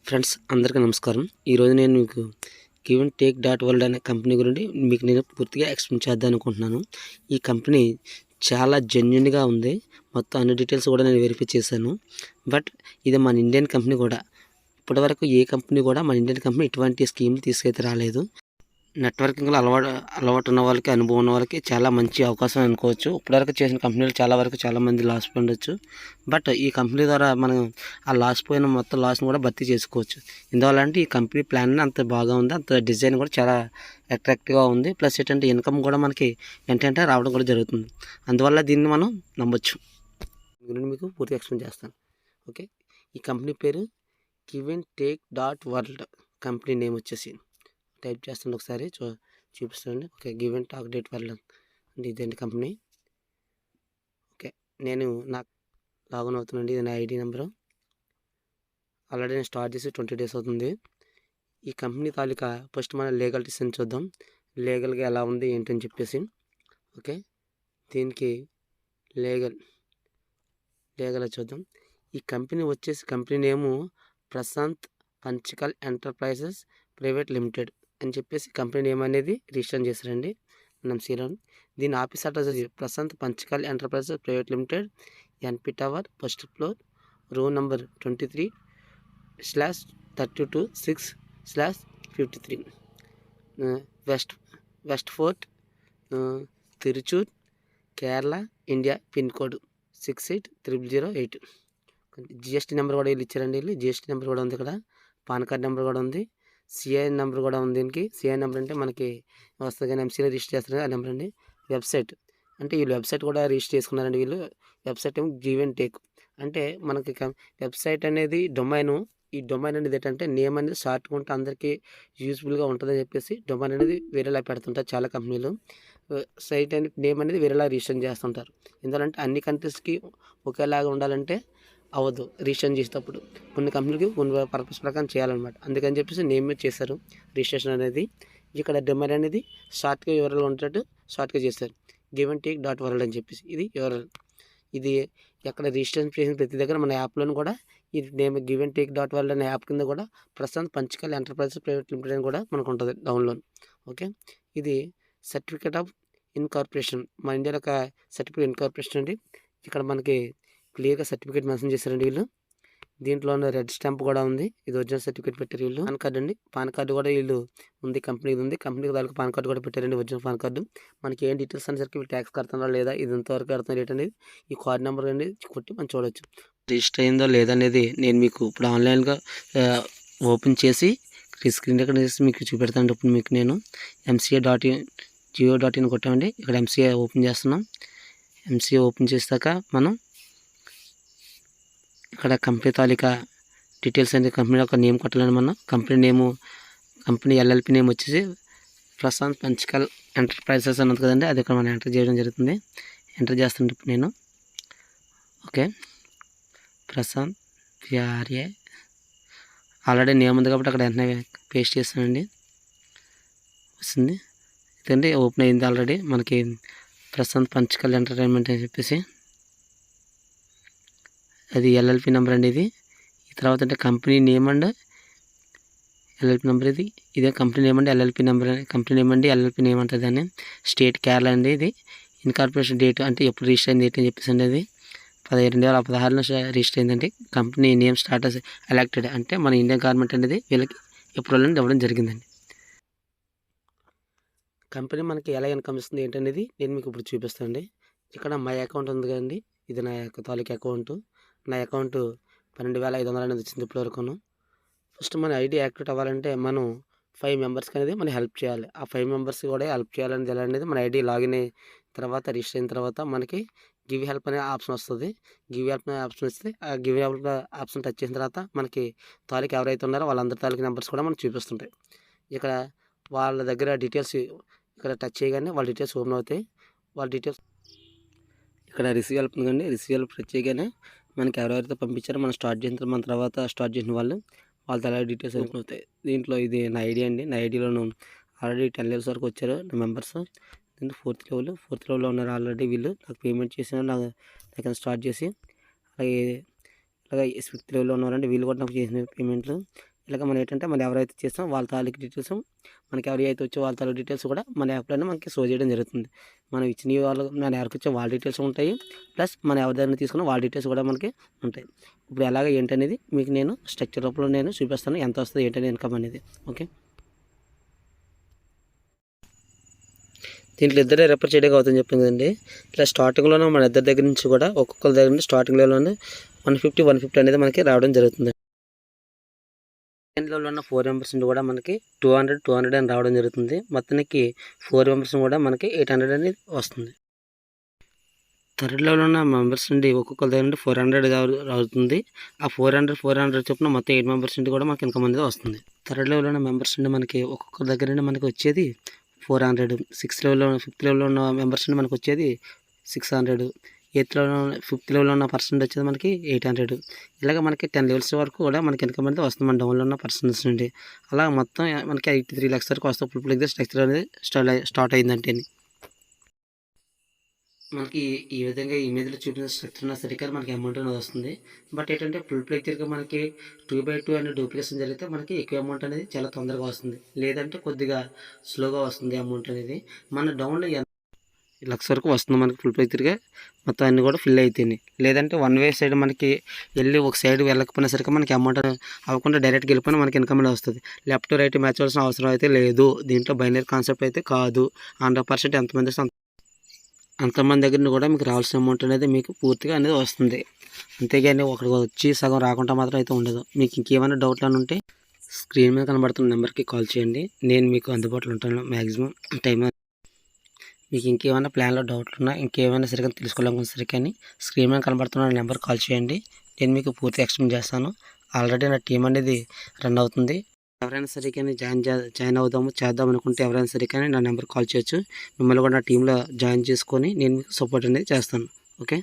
Friends అందరికీ నమస్కారం. ఈరోజు నేను మీకు give and take dot world అనే కంపెనీ గురించి మీకు నేను పూర్తిగా ఎక్స్ప్లెయిన్ చేద్దాం అనుకుంటున్నాను. ఈ కంపెనీ చాలా జెన్యూన్గా ఉంది. మొత్తం అన్ని డీటెయిల్స్ కూడా నేను వెరిఫై చేశాను. బట్ ఇది మన ఇండియన్ కంపెనీ కూడా. ఇప్పటివరకు ఏ కంపెనీ కూడా మన ఇండియన్ కంపెనీ ఇటువంటి స్కీమ్ తీసుకైతే రాలేదు. నెట్వర్కింగ్లో అలవాటు ఉన్న వాళ్ళకి, అనుభవం ఉన్న వాళ్ళకి చాలా మంచి అవకాశం అనుకోవచ్చు. ఇప్పటివరకు చేసిన కంపెనీలు చాలామంది లాస్ పొందొచ్చు. బట్ ఈ కంపెనీ ద్వారా మనం ఆ లాస్ పోయిన మొత్తం లాస్ని కూడా భర్తీ చేసుకోవచ్చు. ఎందువల్ల అంటే ఈ కంపెనీ ప్లాన్ అంత బాగా ఉంది, అంత డిజైన్ కూడా చాలా అట్రాక్టివ్గా ఉంది. ప్లస్ ఏంటంటే ఇన్కమ్ కూడా మనకి వెంటనే రావడం కూడా జరుగుతుంది. అందువల్ల దీన్ని మనం నమ్మొచ్చు. గురించి మీకు పూర్తిగా ఎక్స్ప్లెయిన్ చేస్తాను. ఓకే, ఈ కంపెనీ పేరు give and take dot world. Company name వచ్చేసి టైప్ చేస్తాను, ఒకసారి చూపిస్తానండి. Okay, give and talk date world అంటే ఇదేంటి కంపెనీ. ఓకే, నేను నాకు లాగిన్ అవుతున్నాండి. ఇది నా ఐడి నెంబరు. ఆల్రెడీ నేను స్టార్ట్ చేసి 20 days అవుతుంది. ఈ కంపెనీ తాలూకా ఫస్ట్ మన లీగలిటీస్ అని చూద్దాం. లీగల్గా ఎలా ఉంది ఏంటని చెప్పేసి. ఓకే, దీనికి లీగల్ చూద్దాం. ఈ కంపెనీ వచ్చేసి company name Prashanth Panchikal enterprises private limited అని చెప్పేసి కంపెనీ నేమ్ అనేది రిజిస్టర్ చేశారండి. మనం సీరాన్ దీని office address Prashanth Panchikal enterprises private limited, NP tower, first floor, room number 23/32/6/53, west fort, Trichur, Kerala, India. Pin code 680008. GST number కూడా వీళ్ళు ఇచ్చారండి. వీళ్ళు జిఎస్టీ నెంబర్ కూడా ఉంది ఇక్కడ. పాన్ కార్డ్ నెంబర్ కూడా ఉంది. సిఐ నెంబర్ కూడా ఉంది. దీనికి సిఐ నెంబర్ అంటే మనకి వస్తుంది కానీ ఎంసీలో రిజిస్టర్ చేస్తారు ఆ నెంబర్ అండి. వెబ్సైట్ అంటే వీళ్ళు వెబ్సైట్ కూడా రిజిస్టర్ చేసుకున్నారండి. వీళ్ళు వెబ్సైట్ ఏమో గివ్ అండ్ టేక్ అంటే మనకి వెబ్సైట్ అనేది డొమైన్. ఈ డొమైన్ అనేది ఏంటంటే నేమ్ అనేది షార్ట్గా ఉంటే అందరికీ యూజ్ఫుల్గా ఉంటుందని చెప్పేసి డొమైన్ అనేది వేరేలా పెడుతుంటారు చాలా కంపెనీలు. సైట్ అనేది నేమ్ అనేది వేరేలా రిజిస్టర్ చేస్తుంటారు. ఎందుకంటే అన్ని కంట్రీస్కి ఒకేలాగా ఉండాలంటే అవ్వదు రిజిస్ట్రేషన్ చేసేటప్పుడు. కొన్ని కంపెనీలకి కొన్ని పర్పస్ ప్రకారం చేయాలన్నమాట. అందుకని చెప్పేసి నేమ్ చేశారు రిజిస్ట్రేషన్ అనేది. ఇక్కడ డొమైన్ అనేది షార్ట్గా వివరాలు ఉండేటట్టు షార్ట్గా చేశారు. Give and take dot world అని చెప్పేసి ఇది వివరాలు. ఇది ఎక్కడ రిజిస్ట్రేషన్ చేసిన ప్రతి దగ్గర మన యాప్లోని కూడా ఈ name give and take dot world అనే యాప్ కింద కూడా Prashanth Panchikal enterprises private limited అని కూడా మనకు ఉంటుంది డౌన్లోడ్. ఓకే, ఇది సర్టిఫికేట్ ఆఫ్ ఇన్కార్పొరేషన్, మన ఇండియాలో ఒక సర్టిఫికేట్ ఇన్కార్పొరేషన్ అండి. ఇక్కడ మనకి క్లియర్గా సర్టిఫికేట్ మెన్షన్ చేశారండి వీళ్ళు. దీంట్లో రెడ్ స్టాంప్ కూడా ఉంది. ఇది ఒరిజినల్ సర్టిఫికేట్ పెట్టారు వీళ్ళు. పాన్ కార్డు అండి, పాన్ కార్డు కూడా వీళ్ళు ఉంది, కంపెనీది ఉంది. కంపెనీకి దానికి పాన్ కార్డు కూడా పెట్టారండి, ఒరిజినల్ పాన్ కార్డు. మనకి ఏం డీటెయిల్స్ అనేసరికి వీళ్ళు ట్యాక్స్ కడుతున్నారా లేదా, ఇది ఎంతవరకు కడుతున్నారు రేట్ అనేది ఈ కార్డు నెంబర్ అనేది కొట్టి మనం చూడవచ్చు. రిజిస్టర్ అయిందో లేదనేది నేను మీకు ఇప్పుడు ఆన్లైన్గా ఓపెన్ చేసి స్క్రీన్ రికార్డ్ చేసి మీకు చూపెడతాను. ఇప్పుడు మీకు నేను MCA.gov.in కొట్టామండి. ఇక్కడ MCA ఓపెన్ చేస్తున్నాం. MCA ఓపెన్ చేశాక మనం ఇక్కడ కంపెనీ తాలూకా డీటెయిల్స్ అనేది కంపెనీ ఒక నేమ్ కొట్టాలని మనం కంపెనీ LLP నేమ్ వచ్చేసి ప్రశాంత్ పంచికల్ ఎంటర్ప్రైజెస్ అన్నది కదండి, అది ఇక్కడ మనం ఎంటర్ చేయడం జరుగుతుంది. ఎంటర్ చేస్తుంటే ఇప్పుడు నేను okay Prashant PRA already name ఉంది కాబట్టి అక్కడ వెంటనే పేస్ట్ చేస్తానండి. వస్తుంది ఇదండి, ఓపెన్ అయింది ఆల్రెడీ. మనకి ప్రశాంత్ పంచికల్ ఎంటర్టైన్మెంట్ అని చెప్పేసి అది LLP నెంబర్ అండి ఇది. ఈ తర్వాత అంటే company name and LLP number ఇది. ఇదే కంపెనీ నేమ్ అండి LLP నెంబర్, కంపెనీ నేమ్ అండి LLP నేమ్ అంటుంది దాన్ని. స్టేట్ కేరళ అండి. ఇది ఇన్కార్పొరేషన్ డేట్ అంటే ఎప్పుడు రిజిస్టర్ అయింది ఏంటి అని చెప్పేసి అండి అది 2016లో రిజిస్టర్ అయిందండి. కంపెనీ నేమ్ స్టాటస్ ఎలక్టెడ్ అంటే మన ఇండియన్ గవర్నమెంట్ అనేది వీళ్ళకి అప్రూవల్ అనేది ఇవ్వడం జరిగిందండి. కంపెనీ మనకి ఎలా ఇన్కమ్ ఇస్తుంది ఏంటనేది నేను మీకు ఇప్పుడు చూపిస్తానండి. ఇక్కడ మై అకౌంట్ ఉంది కదండి, ఇది నా యొక్క తాలూకా అకౌంట్. నా అకౌంట్ 12,500 అనేది వచ్చింది ఇప్పటివరకును. ఫస్ట్ మన ఐడి యాక్టివేట్ అవ్వాలంటే మనం 5 మెంబర్స్కి అనేది మనం హెల్ప్ చేయాలి. ఆ 5 మెంబర్స్ కూడా హెల్ప్ చేయాలనేది ఎలా అనేది మన ఐడి లాగిన్ అయిన తర్వాత రిజిస్టర్ అయిన తర్వాత మనకి గివ్ హెల్ప్ అనే ఆప్షన్ వస్తుంది. గివ్ హెల్ప్ అనే ఆప్షన్ వస్తే ఆ గివ్ హెల్ప్ ఆప్షన్ టచ్ చేసిన తర్వాత మనకి తాలూకా ఎవరైతే ఉన్నారో వాళ్ళందరి తాలూకా నెంబర్స్ కూడా మనకు చూపిస్తుంటాయి. ఇక్కడ వాళ్ళ దగ్గర డీటెయిల్స్ ఇక్కడ టచ్ చేయగానే వాళ్ళ డీటెయిల్స్ ఓపెన్ అవుతాయి. వాళ్ళ డీటెయిల్స్ ఇక్కడ రిసీవ్ హెల్ప్ ఉందండి. రిసీవ్ హెల్ప్ టచ్ చేయగానే మనకి ఎవరెవరైతే పంపించారో మనం స్టార్ట్ చేసిన మన తర్వాత స్టార్ట్ చేసిన వాళ్ళ తల డీటెయిల్స్ ఓపెన్ అవుతాయి. దీంట్లో ఇది నా ఐడి అండి. నా ఐడిలోను ఆల్రెడీ 10 levels వరకు వచ్చారు నా మెంబర్స్. దీంట్లో 4th లెవెల్లో ఉన్నారు ఆల్రెడీ. వీళ్ళు నాకు పేమెంట్ చేసిన నాకు స్టార్ట్ చేసి అలాగే 5th లెవెల్లో ఉన్నారండి. వీళ్ళు కూడా నాకు చేసిన పేమెంట్లు ఇలాగ మనం ఏంటంటే మనం ఎవరైతే చేస్తామో వాళ్ళ తాలూకు డీటెయిల్స్, మనకి ఎవరు అయితే వచ్చో వాళ్ళ తాలూకు డీటెయిల్స్ కూడా మన యాప్లోనే మనకి షో చేయడం జరుగుతుంది. మనం ఇచ్చిన వాళ్ళు మన ఎవరికి వచ్చే వాళ్ళ డీటెయిల్స్ ఉంటాయి, ప్లస్ మనం ఎవరి దగ్గర తీసుకున్న వాళ్ళ డీటెయిల్స్ కూడా మనకి ఉంటాయి. ఇప్పుడు ఎలాగ ఏంటనేది మీకు నేను స్ట్రక్చర్ రూపంలో నేను చూపిస్తాను, ఎంత వస్తుంది ఏంటనేది ఇన్కమ్ అనేది. ఓకే, దీంట్లో ఇద్దరే రెఫర్ చేయడానికి అవుతుంది చెప్పింది కదండి. ఇట్లా స్టార్టింగ్లోనే మన ఇద్దరి దగ్గర నుంచి కూడా ఒక్కొక్కరి దగ్గర నుంచి స్టార్టింగ్ లెవెల్లోనే 150 అనేది మనకి రావడం జరుగుతుంది. సెకండ్ లెవెల్లో ఉన్న 4 మెంబర్స్ నుండి కూడా మనకి 200 అని రావడం జరుగుతుంది. మొత్తానికి 4 మెంబర్స్ కూడా మనకి 800 అనేది వస్తుంది. థర్డ్ లెవెల్లో ఉన్న మెంబర్స్ నుండి ఒక్కొక్కరి దగ్గర నుండి 400 అవుతుంది. ఆ 400 చొప్పున మొత్తం 8 మెంబర్స్ నుండి కూడా మనకి ఇన్కమ్ అనేది వస్తుంది. థర్డ్ లెవెల్లో ఉన్న మెంబర్స్ నుండి మనకి ఒక్కొక్కరి దగ్గర నుండి మనకి వచ్చేది 400. ఫిఫ్త్ లెవెల్లో ఉన్న మెంబర్స్ నుండి మనకు వచ్చేది 600. ఫిఫ్త్ లెవెల్లో ఉన్న పర్సెంట్ వచ్చేది మనకి 800. ఇలాగ మనకి 10 లెవెల్స్ వరకు కూడా మనకి ఇన్కమ్ అనేది వస్తుంది మన డౌన్లో ఉన్న పర్సన్స్ నుండి. అలా మొత్తం మనకి 83 lakhs వరకు వస్తుంది. ఫుల్ ప్లేగ్ స్ట్రక్చర్ అనేది స్టార్ట్ అయిందంటే మనకి ఈ విధంగా ఇమేజ్లో చూపించిన స్ట్రక్చర్ ఉన్న సరిగ్గా మనకి అమౌంట్ అనేది వస్తుంది. బట్ ఏంటంటే ఫుల్ ప్లేజ్గా మనకి 2/2 అనే డూప్లికేషన్ జరిగితే మనకి ఎక్కువ అమౌంట్ అనేది చాలా తొందరగా వస్తుంది, లేదంటే కొద్దిగా స్లోగా వస్తుంది అమౌంట్ అనేది. మన డౌన్లో లక్ష వరకు వస్తుంది మనకి ఫుల్ ప్లేజ్గా మొత్తం అన్నీ కూడా ఫిల్ అయితేనే. లేదంటే వన్ వే సైడ్ మనకి వెళ్ళి ఒక సైడ్ వెళ్ళకపోయినా సరికి మనకి అమౌంట్ అవ్వకుండా డైరెక్ట్గా వెళ్ళిపోయినా మనకి ఇన్కమ్ అనేది వస్తుంది. లెఫ్ట్ రైట్ మ్యాచ్ అవ్వాల్సిన అవసరం అయితే లేదు. దీంట్లో బైనరీ కాన్సెప్ట్ అయితే కాదు. 100% ఎంతమంది అంతమంది దగ్గర కూడా మీకు రావాల్సిన అమౌంట్ అనేది మీకు పూర్తిగా అనేది వస్తుంది. అంతేగాని ఒకటి వచ్చి సగం రాకుండా మాత్రం అయితే ఉండదు. మీకు ఇంకేమైనా డౌట్లు అని ఉంటే స్క్రీన్ మీద కనబడుతున్న నెంబర్కి కాల్ చేయండి, నేను మీకు అందుబాటులో ఉంటాను మ్యాక్సిమం టైం. మీకు ఇంకేమైనా ప్లాన్లో డౌట్లు ఉన్నా, ఇంకేమైనా సరిగ్గా తెలుసుకోవాలనుకున్న సరే కానీ స్క్రీన్ మీద కనబడుతున్న నెంబర్ కాల్ చేయండి, నేను మీకు పూర్తి ఎక్స్ప్లెయిన్ చేస్తాను. ఆల్రెడీ నా టీం అనేది రన్ అవుతుంది. ఎవరైనా సరే కానీ జాయిన్ చేద్దాం అనుకుంటే ఎవరైనా సరే కానీ నా నెంబర్ కాల్ చేయొచ్చు. మిమ్మల్ని కూడా నా టీంలో జాయిన్ చేసుకొని నేను మీకు సపోర్ట్ అనేది చేస్తాను. ఓకే.